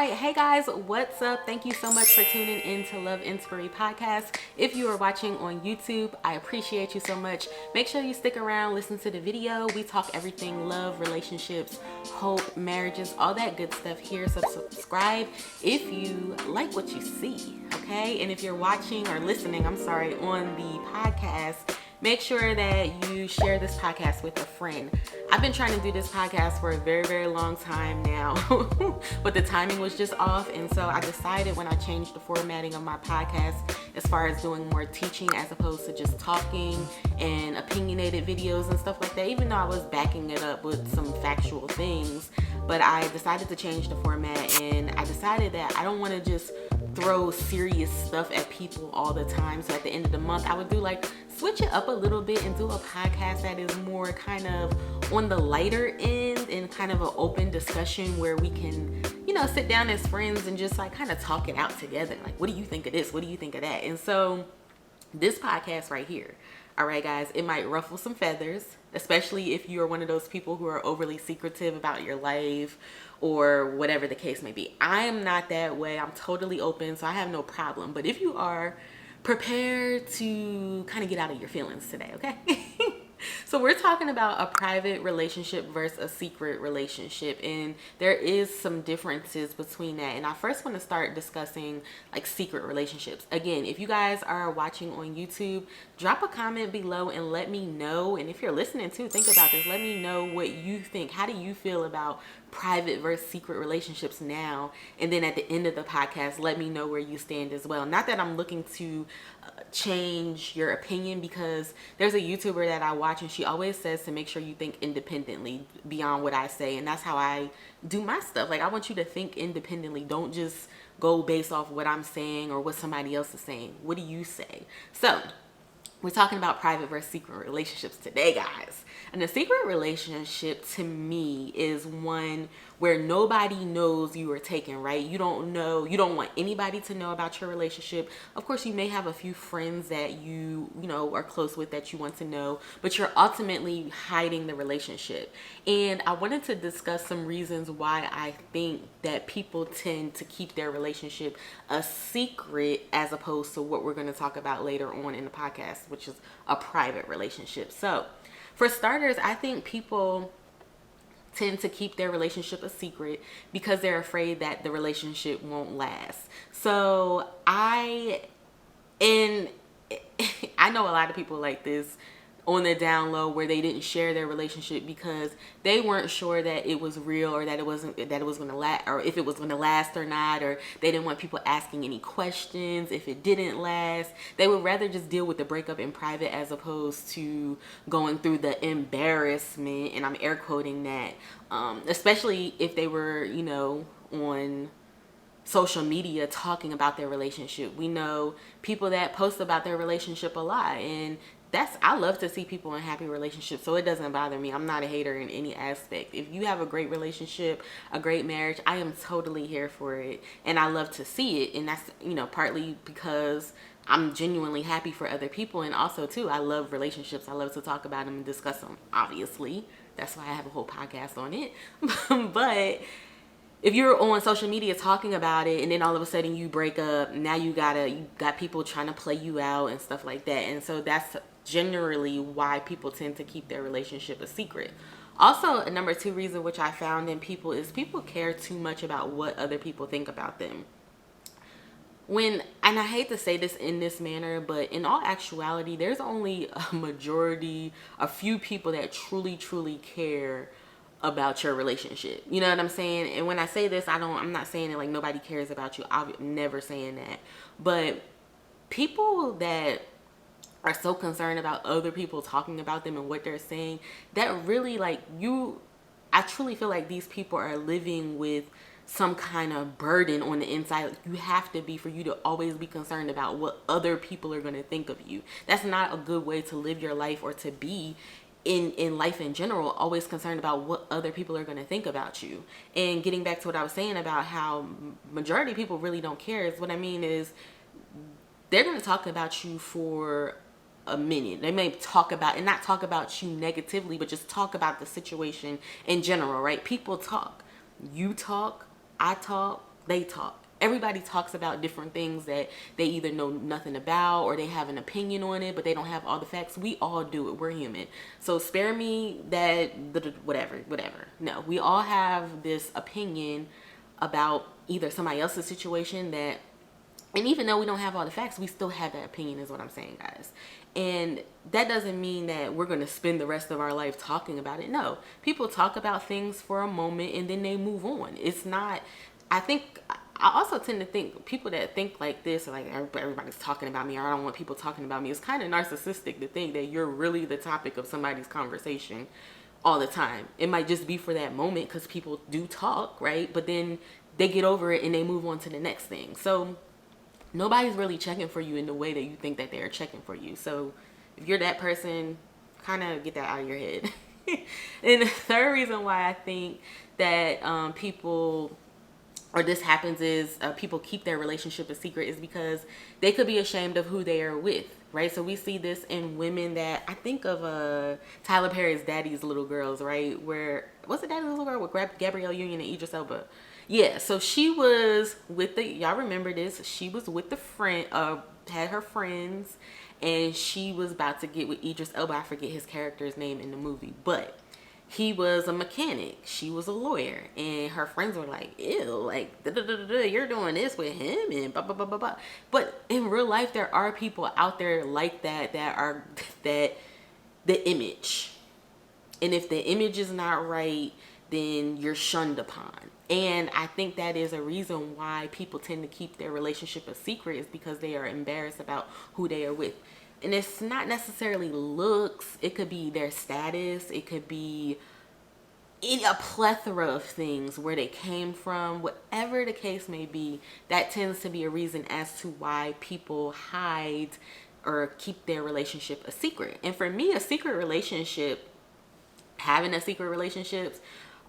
right, hey guys, what's up? Thank you so much for tuning in to Love Inspiry podcast. If you are watching on YouTube, I appreciate you so much. Make sure you stick around, listen to the video. We talk everything love, relationships, hope, marriages, all that good stuff here. So subscribe if you like what you see, okay? And if you're watching or listening, on the podcast, make sure that you share this podcast with a friend. I've been trying to do this podcast for a very, very long time now, but the timing was just off. And so I decided when I changed the formatting of my podcast, as far as doing more teaching as opposed to just talking and opinionated videos and stuff like that, even though I was backing it up with some factual things, but I decided to change the format, and I decided that I don't want to just throw serious stuff at people all the time. So at the end of the month, I would do switch it up a little bit and do a podcast that is more kind of on the lighter end and kind of an open discussion where we can, sit down as friends and just kind of talk it out together. Like, what do you think of this? What do you think of that? And so this podcast right here, all right, guys, it might ruffle some feathers, especially if you're one of those people who are overly secretive about your life or whatever the case may be. I am not that way. I'm totally open, so I have no problem. But if you are, prepare to kind of get out of your feelings today, okay? So we're talking about a private relationship versus a secret relationship, and there is some differences between that. And I first want to start discussing secret relationships. Again, if you guys are watching on YouTube, drop a comment below and let me know. And if you're listening too, think about this. Let me know what you think. How do you feel about private versus secret relationships now? And then at the end of the podcast, let me know where you stand as well. Not that I'm looking to change your opinion, because there's a YouTuber that I watch and she always says to make sure you think independently beyond what I say, and that's how I do my stuff. I want you to think independently. Don't just go based off what I'm saying or what somebody else is saying. What do you say? So we're talking about private versus secret relationships today, guys. And a secret relationship to me is one where nobody knows you are taken, right? You don't want anybody to know about your relationship. Of course, you may have a few friends that you are close with that you want to know, but you're ultimately hiding the relationship. And I wanted to discuss some reasons why I think that people tend to keep their relationship a secret as opposed to what we're going to talk about later on in the podcast, which is a private relationship. So for starters, I think people tend to keep their relationship a secret because they're afraid that the relationship won't last. So I know a lot of people like this on the down low, where they didn't share their relationship because they weren't sure that it was real, or that it was going to last, or if it was going to last or not, or they didn't want people asking any questions if it didn't last. They would rather just deal with the breakup in private as opposed to going through the embarrassment, and I'm air quoting that, especially if they were, on social media talking about their relationship. We know people that post about their relationship a lot, and I love to see people in happy relationships, so it doesn't bother me. I'm not a hater in any aspect. If you have a great relationship, a great marriage, I am totally here for it, and I love to see it. And that's, partly because I'm genuinely happy for other people, and also too, I love relationships. I love to talk about them and discuss them, obviously. That's why I have a whole podcast on it. But if you're on social media talking about it, and then all of a sudden you break up, now you got people trying to play you out and stuff like that. And so that's generally why people tend to keep their relationship a secret. Also, a number two reason which I found in people is people care too much about what other people think about them. And I hate to say this in this manner, but in all actuality, there's only a few people that truly, truly care about your relationship. You know what I'm saying? And when I say this, I'm not saying that nobody cares about you. I'm never saying that. But people that are so concerned about other people talking about them and what they're saying, that really I truly feel like these people are living with some kind of burden on the inside. You have to be, for you to always be concerned about what other people are going to think of you. That's not a good way to live your life, or to be in life in general, always concerned about what other people are going to think about you. And getting back to what I was saying about how majority of people really don't care, is what I mean is they're going to talk about you for a minute. They may talk about, and not talk about you negatively, but just talk about the situation in general, right? People talk. You talk, I talk, They talk. Everybody talks about different things that they either know nothing about or they have an opinion on it, but they don't have all the facts. We all do it. We're human. So spare me that whatever. No, we all have this opinion about either somebody else's situation that, and even though we don't have all the facts, we still have that opinion, is what I'm saying, guys. And that doesn't mean that we're going to spend the rest of our life talking about it. No, people talk about things for a moment and then they move on. It's not, I think, I also tend to think people that think like this, like everybody's talking about me, or I don't want people talking about me. It's kind of narcissistic to think that you're really the topic of somebody's conversation all the time. It might just be for that moment because people do talk, right? But then they get over it and they move on to the next thing. So nobody's really checking for you in the way that you think that they are checking for you. So if you're that person, kind of get that out of your head. And the third reason why I think that people, or this happens, is people keep their relationship a secret is because they could be ashamed of who they are with, right? So we see this in women that, I think of Tyler Perry's Daddy's Little Girls, right? Where, what's the Daddy's Little Girl? With Gabrielle Union and Idris Elba. Yeah, so she was with the, y'all remember this, she was with the friend, had her friends, and she was about to get with Idris Elba. I forget his character's name in the movie, but he was a mechanic, she was a lawyer, and her friends were like, ew, like, you're doing this with him, and blah, blah, blah, blah, blah. But in real life, there are people out there like that, that are, that the image, and if the image is not right, then you're shunned upon. And I think that is a reason why people tend to keep their relationship a secret, is because they are embarrassed about who they are with. And it's not necessarily looks. It could be their status. It could be a plethora of things, where they came from, whatever the case may be. That tends to be a reason as to why people hide or keep their relationship a secret. And for me, a secret relationship, having a secret relationships,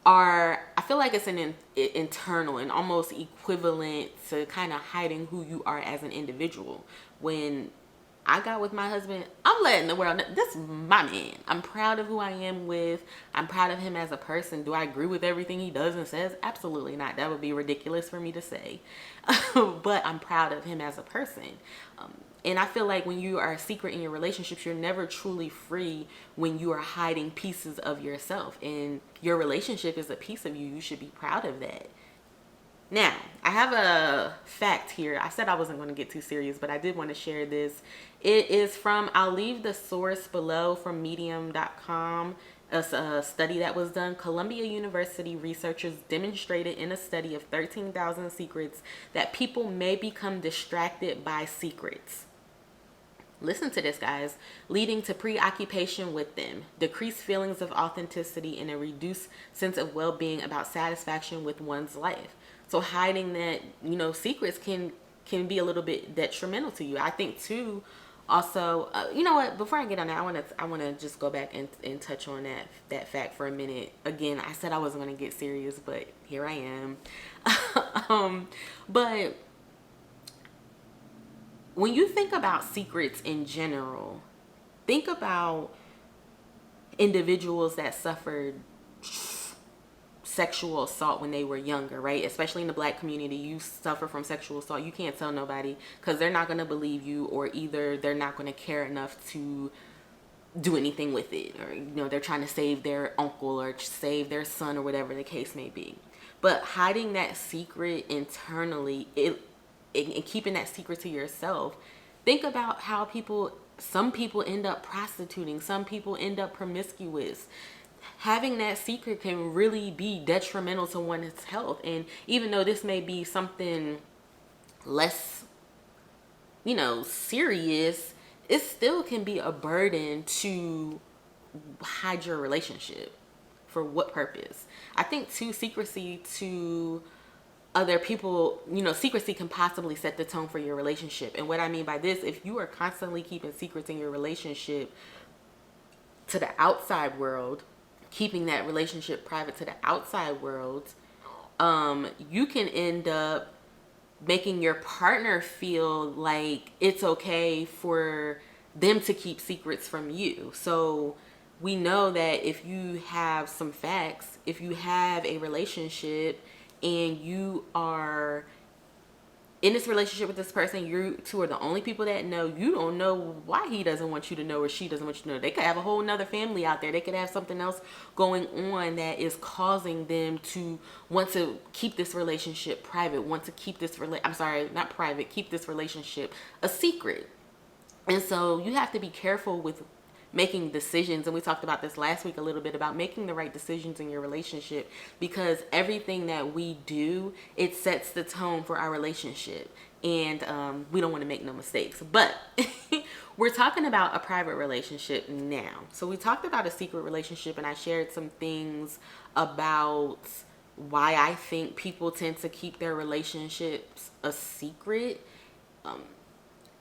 are, I feel like it's an internal and almost equivalent to kind of hiding who you are as an individual. When I got with my husband, I'm letting the world know, this is my man. I'm proud of who I am with. I'm proud of him as a person. Do I agree with everything he does and says? Absolutely not. That would be ridiculous for me to say. But I'm proud of him as a person. And I feel like when you are a secret in your relationships, you're never truly free when you are hiding pieces of yourself. And your relationship is a piece of you. You should be proud of that. Now, I have a fact here. I said I wasn't going to get too serious, but I did want to share this. It is from, I'll leave the source below, from medium.com. A study that was done. Columbia University researchers demonstrated in a study of 13,000 secrets that people may become distracted by secrets. Listen to this, guys. Leading to preoccupation with them, decreased feelings of authenticity, and a reduced sense of well-being about satisfaction with one's life. So hiding that, secrets can be a little bit detrimental to you. I think too, also, you know what, before I get on that, I want to just go back and touch on that fact for a minute. Again, I said I wasn't going to get serious, but here I am. But when you think about secrets in general, think about individuals that suffered sexual assault when they were younger, right? Especially in the Black community, you suffer from sexual assault. You can't tell nobody because they're not going to believe you, or either they're not going to care enough to do anything with it, or they're trying to save their uncle or save their son, or whatever the case may be. But hiding that secret internally, and keeping that secret to yourself, think about how some people end up prostituting, some people end up promiscuous. Having that secret can really be detrimental to one's health. And even though this may be something less, serious, it still can be a burden to hide your relationship. For what purpose? I think too, secrecy to other people, secrecy can possibly set the tone for your relationship. And what I mean by this, if you are constantly keeping secrets in your relationship to the outside world, keeping that relationship private to the outside world, you can end up making your partner feel like it's okay for them to keep secrets from you. So we know that if you have some facts, if you have a relationship and you are in this relationship with this person, you two are the only people that know. You don't know why he doesn't want you to know or she doesn't want you to know. They could have a whole nother family out there. They could have something else going on that is causing them to want to keep this relationship private, want to keep this keep this relationship a secret. And so you have to be careful with making decisions, and we talked about this last week a little bit, about making the right decisions in your relationship, because everything that we do, it sets the tone for our relationship, and we don't want to make no mistakes. But we're talking about a private relationship now. So we talked about a secret relationship, and I shared some things about why I think people tend to keep their relationships a secret.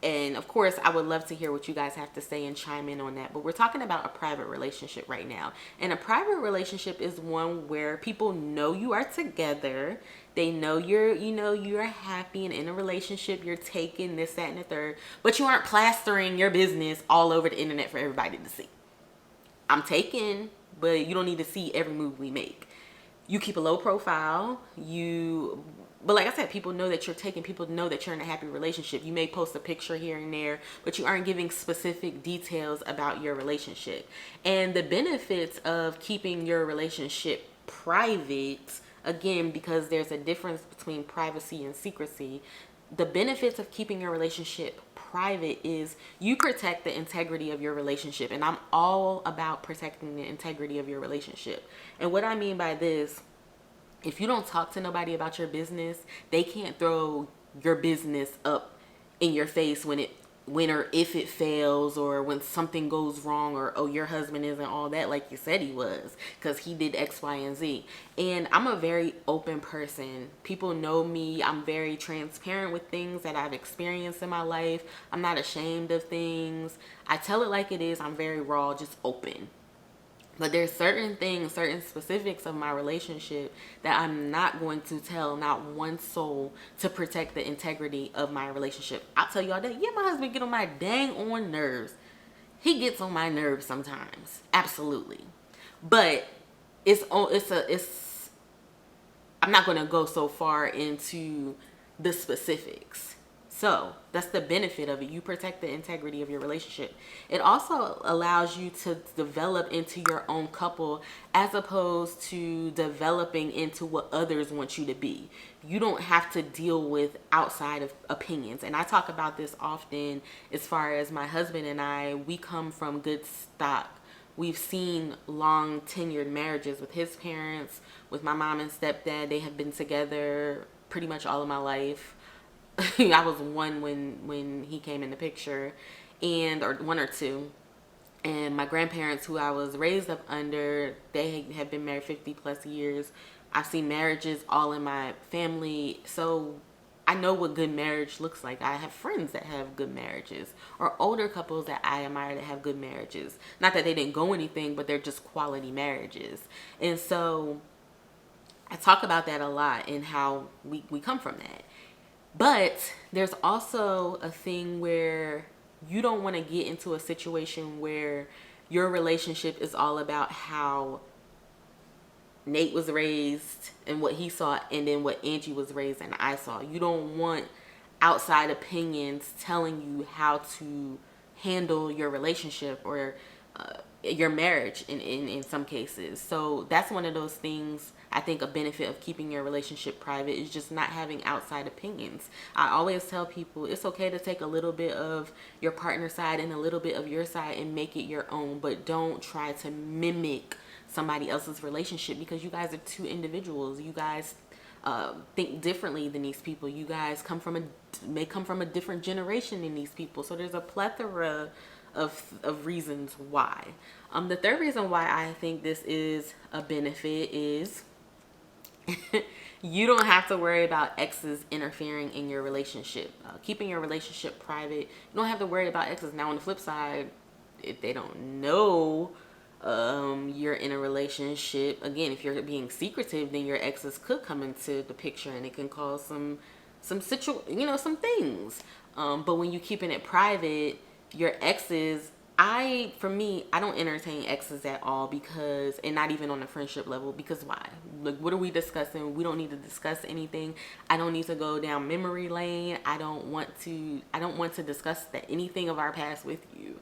And of course, I would love to hear what you guys have to say and chime in on that. But we're talking about a private relationship right now. And a private relationship is one where people know you are together. They know you're happy and in a relationship. You're taking this, that, and the third. But you aren't plastering your business all over the internet for everybody to see. I'm taken, but you don't need to see every move we make. You keep a low profile. But like I said, people know that you're taken. People know that you're in a happy relationship. You may post a picture here and there, but you aren't giving specific details about your relationship. And the benefits of keeping your relationship private, again, because there's a difference between privacy and secrecy, the benefits of keeping your relationship private is you protect the integrity of your relationship. And I'm all about protecting the integrity of your relationship. And what I mean by this, if you don't talk to nobody about your business, they can't throw your business up in your face when or if it fails, or when something goes wrong, or, oh, your husband isn't all that like you said he was because he did X, Y, and Z. And I'm a very open person. People know me. I'm very transparent with things that I've experienced in my life. I'm not ashamed of things. I tell it like it is. I'm very raw, just open. But there's certain things, certain specifics of my relationship that I'm not going to tell not one soul to protect the integrity of my relationship. I'll tell you all day, yeah, my husband get on my dang on nerves. He gets on my nerves sometimes. Absolutely. But I'm not going to go so far into the specifics. So that's the benefit of it. You protect the integrity of your relationship. It also allows you to develop into your own couple, as opposed to developing into what others want you to be. You don't have to deal with outside of opinions. And I talk about this often as far as my husband and I, we come from good stock. We've seen long tenured marriages with his parents, with my mom and stepdad. They have been together pretty much all of my life. I was one when he came in the picture, or one or two. And my grandparents, who I was raised up under, they have been married 50 plus years. I've seen marriages all in my family. So I know what good marriage looks like. I have friends that have good marriages, or older couples that I admire that have good marriages. Not that they didn't go anything, but they're just quality marriages. And so I talk about that a lot, and how we come from that. But there's also a thing where you don't want to get into a situation where your relationship is all about how Nate was raised and what he saw, and then what Angie was raised and I saw. You don't want outside opinions telling you how to handle your relationship, or your marriage in some cases. So that's one of those things. I think a benefit of keeping your relationship private is just not having outside opinions. I always tell people it's okay to take a little bit of your partner's side and a little bit of your side and make it your own, but don't try to mimic somebody else's relationship, because you guys are two individuals. You guys think differently than these people. You guys may come from a different generation than these people. So there's a plethora of reasons why. The third reason why I think this is a benefit is you don't have to worry about exes interfering in your relationship. Keeping your relationship private, you don't have to worry about exes. Now on the flip side, if they don't know you're in a relationship, again, if you're being secretive, then your exes could come into the picture, and it can cause some things. But when you're keeping it private, your exes, for me, I don't entertain exes at all, because, and not even on a friendship level, because why? Like, what are we discussing? We don't need to discuss anything. I don't need to go down memory lane. I don't want to discuss anything of our past with you.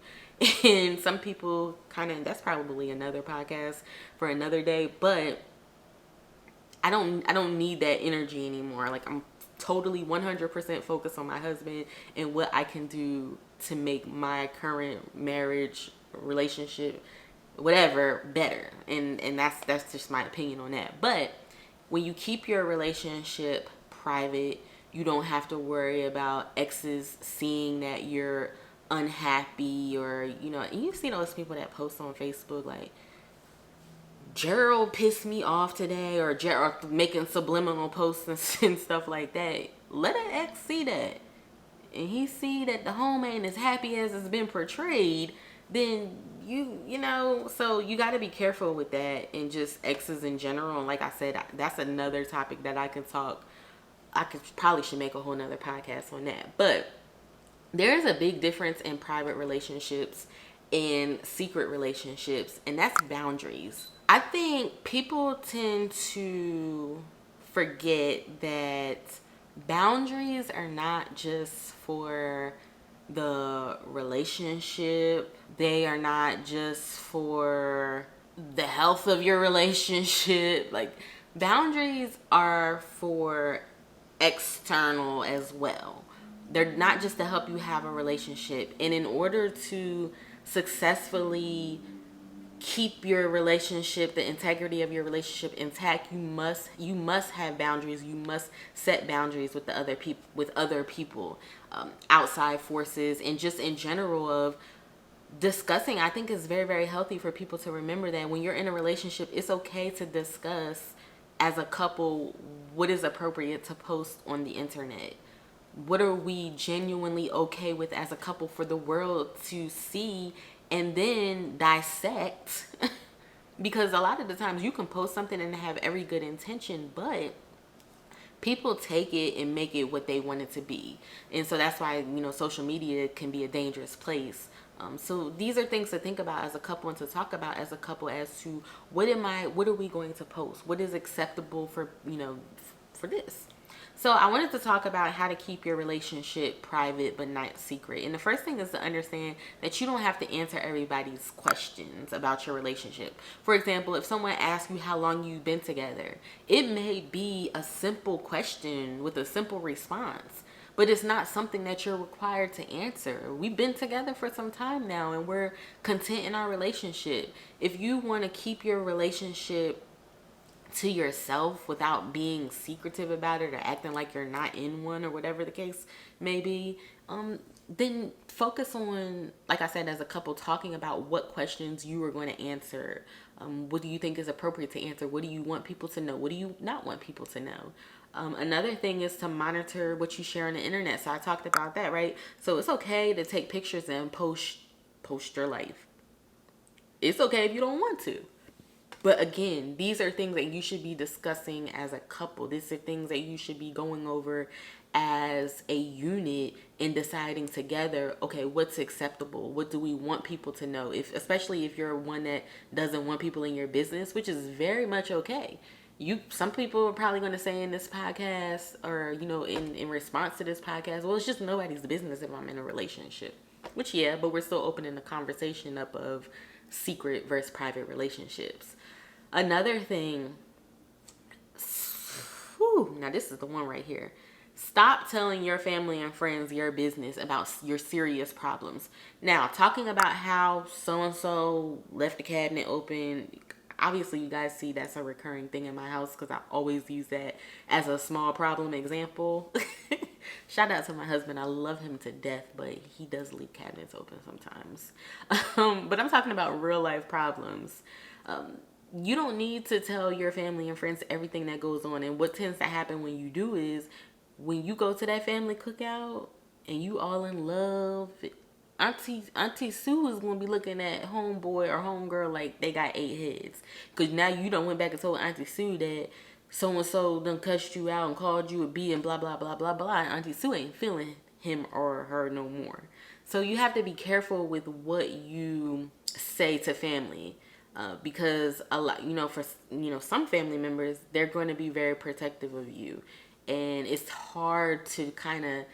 And some people that's probably another podcast for another day, but I don't need that energy anymore. Like, I'm totally 100% focused on my husband and what I can do to make my current marriage, relationship, whatever, better. And that's just my opinion on that. But when you keep your relationship private, you don't have to worry about exes seeing that you're unhappy, or, and you see those people that post on Facebook like, Gerald pissed me off today, or Gerald making subliminal posts and stuff like that. Let an ex see that, and he see that the home ain't as happy as it's been portrayed, then so you got to be careful with that, and just exes in general. And like I said, that's another topic that I probably should make a whole nother podcast on that. But there's a big difference in private relationships and secret relationships, and that's boundaries. I think people tend to forget that boundaries are not just for the relationship. They are not just for the health of your relationship. Like, boundaries are for external as well. They're not just to help you have a relationship. And in order to successfully keep your relationship, the integrity of your relationship intact, you must have boundaries. You must set boundaries with other people, outside forces, and just in general of discussing. I think it's very, very healthy for people to remember that when you're in a relationship, it's okay to discuss as a couple what is appropriate to post on the internet. What are we genuinely okay with as a couple for the world to see and then dissect? Because a lot of the times you can post something and have every good intention, but people take it and make it what they want it to be. And so that's why, social media can be a dangerous place. So these are things to think about as a couple, and to talk about as a couple, as to what are we going to post? What is acceptable for this? So I wanted to talk about how to keep your relationship private but not secret. And the first thing is to understand that you don't have to answer everybody's questions about your relationship. For example, if someone asks you how long you've been together, it may be a simple question with a simple response, but it's not something that you're required to answer. We've been together for some time now, and we're content in our relationship. If you want to keep your relationship to yourself without being secretive about it, or acting like you're not in one, or whatever the case may be, then focus on, like I said, as a couple, talking about what questions you are going to answer. What do you think is appropriate to answer? What do you want people to know? What do you not want people to know? Another thing is to monitor what you share on the internet. So I talked about that, right? So it's okay to take pictures and post your life. It's okay if you don't want to. But again, these are things that you should be discussing as a couple. These are things that you should be going over as a unit and deciding together, okay, what's acceptable? What do we want people to know? Especially if you're one that doesn't want people in your business, which is very much okay. Some people are probably going to say in this podcast, or, in response to this podcast, well, it's just nobody's business if I'm in a relationship. Which, yeah, but we're still opening the conversation up of secret versus private relationships. Another thing, now this is the one right here. Stop telling your family and friends your business about your serious problems. Now, talking about how so-and-so left the cabinet open, obviously you guys see that's a recurring thing in my house, because I always use that as a small problem example. Shout out to my husband. I love him to death, but he does leave cabinets open sometimes. But I'm talking about real life problems. You don't need to tell your family and friends everything that goes on. And what tends to happen when you do is, when you go to that family cookout and you all in love, Auntie Sue is going to be looking at homeboy or homegirl like they got 8 heads. Because now you done went back and told Auntie Sue that so-and-so done cussed you out and called you a B and blah, blah, blah, blah, blah. Auntie Sue ain't feeling him or her no more. So you have to be careful with what you say to family. Because a lot, for some family members, they're going to be very protective of you, and it's hard to kind of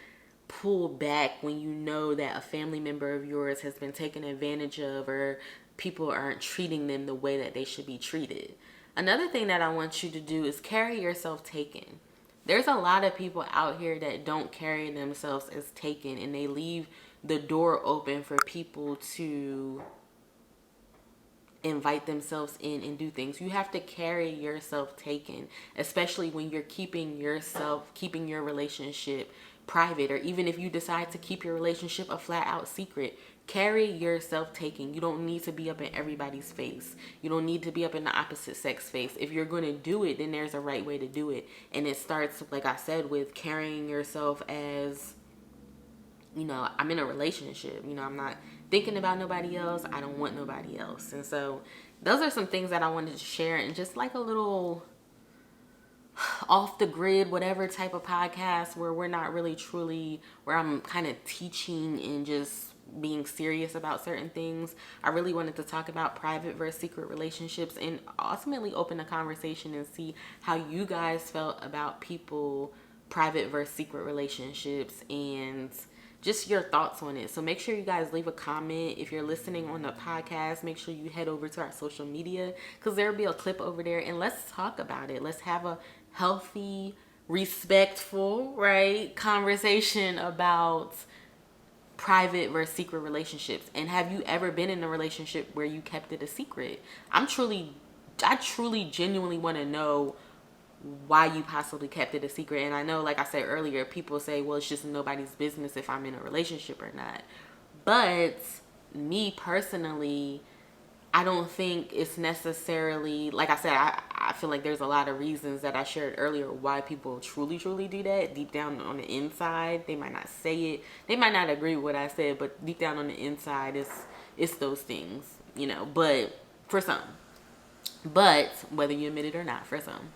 pull back when you know that a family member of yours has been taken advantage of, or people aren't treating them the way that they should be treated. Another thing that I want you to do is carry yourself taken. There's a lot of people out here that don't carry themselves as taken, and they leave the door open for people to invite themselves in and do things. You have to carry yourself taken, especially when you're keeping your relationship private, or even if you decide to keep your relationship a flat out secret. Carry yourself taken. You don't need to be up in everybody's face. You don't need to be up in the opposite sex face. If you're going to do it, then there's a right way to do it. And it starts, like I said, with carrying yourself as, I'm in a relationship. I'm not thinking about nobody else. I don't want nobody else. And so those are some things that I wanted to share, and just like a little off the grid, whatever type of podcast where we're not really truly, where I'm kind of teaching and just being serious about certain things. I really wanted to talk about private versus secret relationships, and ultimately open a conversation and see how you guys felt about people private versus secret relationships, and just your thoughts on it. So make sure you guys leave a comment. If you're listening on the podcast, make sure you head over to our social media, because there'll be a clip over there, and let's talk about it. Let's have a healthy, respectful, right, conversation about private versus secret relationships. And have you ever been in a relationship where you kept it a secret? I truly genuinely want to know why you possibly kept it a secret. And I know, like I said earlier, people say, well, it's just nobody's business if I'm in a relationship or not. But me personally, I don't think it's necessarily, like I said, I feel like there's a lot of reasons that I shared earlier why people truly do that. Deep down on the inside, they might not say it. They might not agree with what I said, but deep down on the inside, it's those things, but for some. But whether you admit it or not, for some.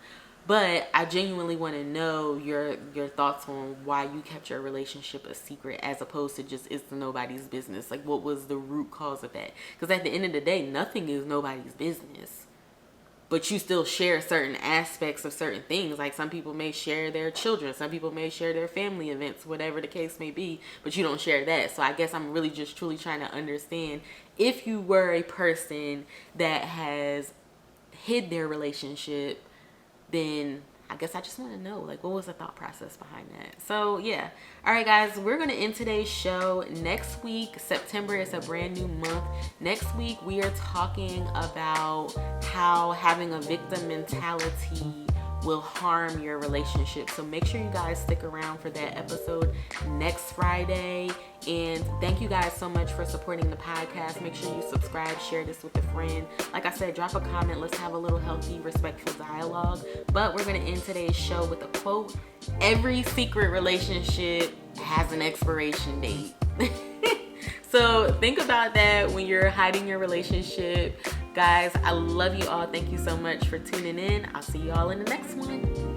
But I genuinely want to know your thoughts on why you kept your relationship a secret, as opposed to just it's nobody's business. Like, what was the root cause of that? Because at the end of the day, nothing is nobody's business. But you still share certain aspects of certain things. Like, some people may share their children. Some people may share their family events, whatever the case may be. But you don't share that. So I guess I'm really just truly trying to understand, if you were a person that has hid their relationship, then I guess I just want to know, like, what was the thought process behind that? So yeah. All right, guys, we're going to end today's show. Next week, September, is a brand new month. Next week, we are talking about how having a victim mentality will harm your relationship. So make sure you guys stick around for that episode next Friday. And thank you guys so much for supporting the podcast. Make sure you subscribe, share this with a friend. Like I said, drop a comment. Let's have a little healthy, respectful dialogue. But we're going to end today's show with a quote. Every secret relationship has an expiration date. So think about that when you're hiding your relationship. Guys, I love you all. Thank you so much for tuning in. I'll see you all in the next one.